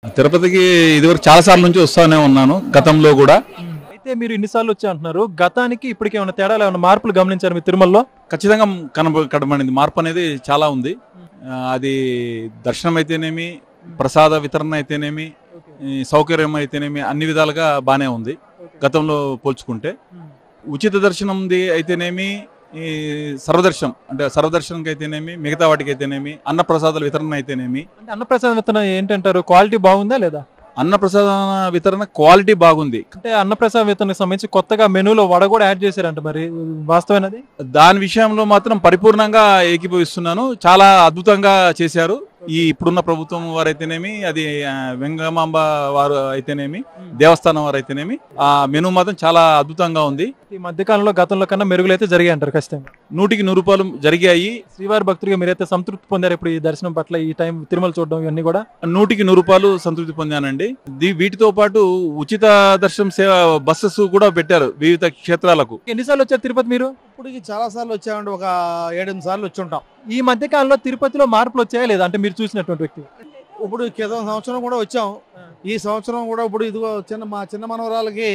తిరుపతికి ఇదివరకు చాలా సార్ల నుంచి వస్తానే ఉన్నాను గతంలో కూడా. అయితే మీరు ఇన్నిసార్లు వచ్చి అంటున్నారు, గతానికి ఇప్పటికి ఏమైనా తేడాలు ఏమైనా మార్పులు గమనించారు మీ తిరుమలలో? ఖచ్చితంగా కనబడింది, మార్పు అనేది చాలా ఉంది. అది దర్శనం అయితేనేమి, ప్రసాద వితరణ అయితేనేమి, సౌకర్యం అయితేనేమి అన్ని విధాలుగా బాగానే ఉంది గతంలో పోల్చుకుంటే. ఉచిత దర్శనంది అయితేనేమి, ఈ సర్వదర్శనం అంటే సర్వదర్శనంకి అయితేనేమి, మిగతా వాటికి అయితేనేమి, అన్న ప్రసాదాల వితరణ అయితేనేమి. అంటే అన్నప్రసాద విత్తనం ఏంటంటారు, క్వాలిటీ బాగుందా లేదా? అన్నప్రసాద వితరణ క్వాలిటీ బాగుంది. అంటే అన్నప్రసాద విత్తనానికి సంబంధించి కొత్తగా మెనూలో వడ కూడా యాడ్ చేశారంట, మరి వాస్తవేనది? దాని విషయంలో మాత్రం పరిపూర్ణంగా ఏకీభవిస్తున్నాను. చాలా అద్భుతంగా చేశారు ఈ ఇప్పుడున్న ప్రభుత్వం వారు అయితేనేమి, అది వెంగమాంబ వారు అయితేనేమి, దేవస్థానం వారు అయితేనేమి, ఆ మెనూ మాత్రం చాలా అద్భుతంగా ఉంది. ఈ మధ్యకాలంలో గతంలో కన్నా మెరుగులు అయితే జరిగాయి అంటారు ఖచ్చితంగా? 100% జరిగాయి. శ్రీవారి భక్తుడిగా మీరైతే సంతృప్తి పొందారు ఇప్పుడు ఈ దర్శనం పట్ల, ఈ టైం తిరుమల చూడడం ఇవన్నీ కూడా? 100% సంతృప్తి పొందానండి. వీటితో పాటు ఉచిత దర్శనం సేవ బస్సెస్ కూడా పెట్టారు వివిధ క్షేత్రాలకు. ఎన్నిసార్లు వచ్చారు తిరుపతి మీరు? ఇప్పటికి చాలా సార్లు వచ్చామండి, ఒక 7-8 సార్లు వచ్చి ఉంటాం. ఈ మధ్య కాలంలో తిరుపతిలో మార్పులు వచ్చాయా లేదా, అంటే మీరు చూసినటువంటి వ్యక్తి? ఇప్పుడు క్రితం సంవత్సరం కూడా వచ్చాం. ఈ సంవత్సరం కూడా ఇప్పుడు ఇదిగో మా చిన్న మనవరాలకి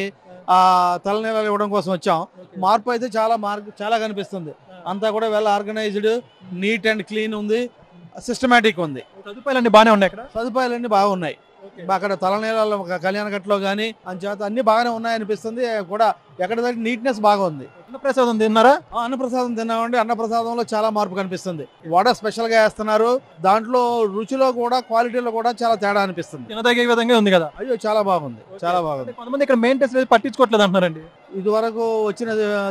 తలనీలాలు ఇవ్వడం కోసం వచ్చాం. మార్పు అయితే చాలా కనిపిస్తుంది. అంతా కూడా well organised, neat and clean ఉంది, సిస్టమేటిక్ ఉంది. సదుపాయాలన్నీ బాగానే ఉన్నాయి అక్కడ? సదుపాయాలన్నీ బాగున్నాయి. అక్కడ తలనీలాలు కళ్యాణఘట్లో కానీ అంచేత అన్ని బాగానే ఉన్నాయనిపిస్తుంది కూడా. ఎక్కడ నీట్నెస్ బాగా ఉంది. అన్నప్రసాదం తిన్నారా? అన్నప్రసాదం తిన్నామండి. అన్నప్రసాదంలో చాలా మార్పు కనిపిస్తుంది. వడ స్పెషల్ గా వేస్తున్నారు. దాంట్లో రుచిలో కూడా, క్వాలిటీలో కూడా చాలా తేడా అనిపిస్తుంది. తినదగే విధంగా ఉంది కదా? అయ్యో చాలా బాగుంది, చాలా బాగుంది. కొంతమంది ఇక్కడ మెయింటెనెన్స్ పట్టించుకోవట్లేదు అంటున్నారండి. ఇది వరకు వచ్చిన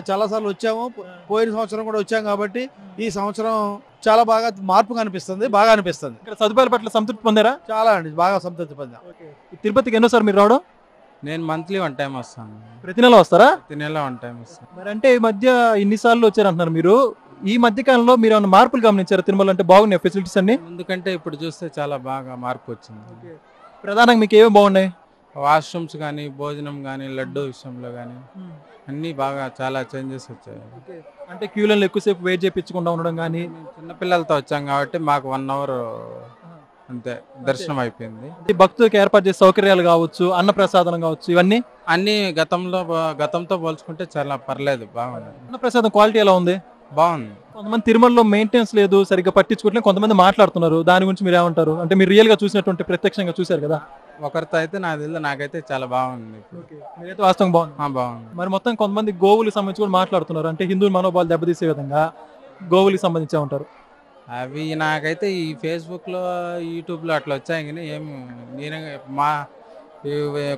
చాలా సార్లు వచ్చాము, పోయిన సంవత్సరం కూడా వచ్చాం కాబట్టి ఈ సంవత్సరం చాలా బాగా మార్పు కనిపిస్తుంది, బాగా అనిపిస్తుంది. ఇక్కడ సదుపాయాల పట్ల సంతృప్తి పొందారా? చాలా అండి, బాగా సంతృప్తి పొందాం. తిరుపతికి ఎన్నోసారి మీరు రావడం? నేను మంత్లీ 1 టైం వస్తాను. ప్రతి నెల వస్తారా? ప్రతి నెల 1 టైం వస్తాను. మరి అంటే ఈ మధ్య ఇన్నిసార్లు వచ్చారంటున్నారు మీరు, ఈ మధ్య కాలంలో మీరు ఏమైనా మార్పులు గమనించారు తిరుమల? అంటే బాగున్నాయి ఫెసిలిటీస్ అన్ని? ఎందుకంటే ఇప్పుడు చూస్తే చాలా బాగా మార్పు వచ్చింది. ప్రధానంగా మీకు ఏమేమి బాగున్నాయి? వాష్రూమ్స్ కానీ, భోజనం కానీ, లడ్డు విషయంలో కానీ అన్ని బాగా చాలా చేంజెస్ వచ్చాయి. అంటే క్యూలలో ఎక్కువసేపు వెయిట్ చేయించకుండా ఉండడం కానీ? చిన్నపిల్లలతో వచ్చాం కాబట్టి మాకు 1 అవర్ అంతే దర్శనం అయిపోయింది. భక్తులకు ఏర్పాటు చేసే సౌకర్యాలు కావచ్చు, అన్న ప్రసాదం కావచ్చు, ఇవన్నీ అన్ని గతంతో పోల్చుకుంటే చాలా పర్లేదు, బాగుంది. అన్న ప్రసాదం క్వాలిటీ ఎలా ఉంది? బాగుంది. కొంతమంది తిరుమలలో మెయింటెనెన్స్ లేదు, సరిగ్గా పట్టించుకోవట్లేదు కొంతమంది మాట్లాడుతున్నారు. దాని గురించి మీరు ఏమంటారు? అంటే మీరు రియల్ గా చూసినటువంటి, ప్రత్యక్షంగా చూశారు కదా? ఒకరితో అయితే నాకైతే చాలా బాగుంది. మీరైతే వాస్తవం బాగుంది. బాగుంది. మరి మొత్తం కొంతమంది గోవులకు సంబంధించి కూడా మాట్లాడుతున్నారు, అంటే హిందూ మనోభావాలు దెబ్బతీసే విధంగా గోవులకు సంబంధించే ఉంటారు. అవి నాకైతే ఈ ఫేస్బుక్ లో, యూట్యూబ్ లో అట్లా వచ్చాయి కానీ నేను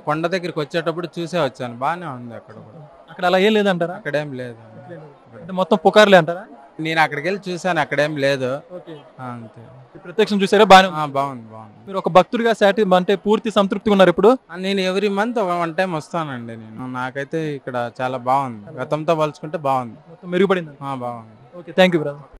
కొండ దగ్గరికి వచ్చేటప్పుడు చూసే వచ్చాను, బాగానే ఉంది. అక్కడ కూడా అక్కడ అలా ఏం లేదంటారా? అక్కడేం లేదు, అంటే మొత్తం పుకార్లే అంటారా? నేను అక్కడికి వెళ్ళి చూసాను, అక్కడేం లేదు. అంతే. ప్రత్యక్షం చూసారా? బాగుంది. మీరు ఒక భక్తుడిగా అంటే పూర్తి సంతృప్తిగా ఉన్నారు ఇప్పుడు? నేను ఎవ్రీ మంత్ 1 టైం వస్తానండి. నాకైతే ఇక్కడ చాలా బాగుంది, గతంతో పోల్చుకుంటే బాగుంది, మెరుగుపడింది. బాగుంది. Okay, thank you brother.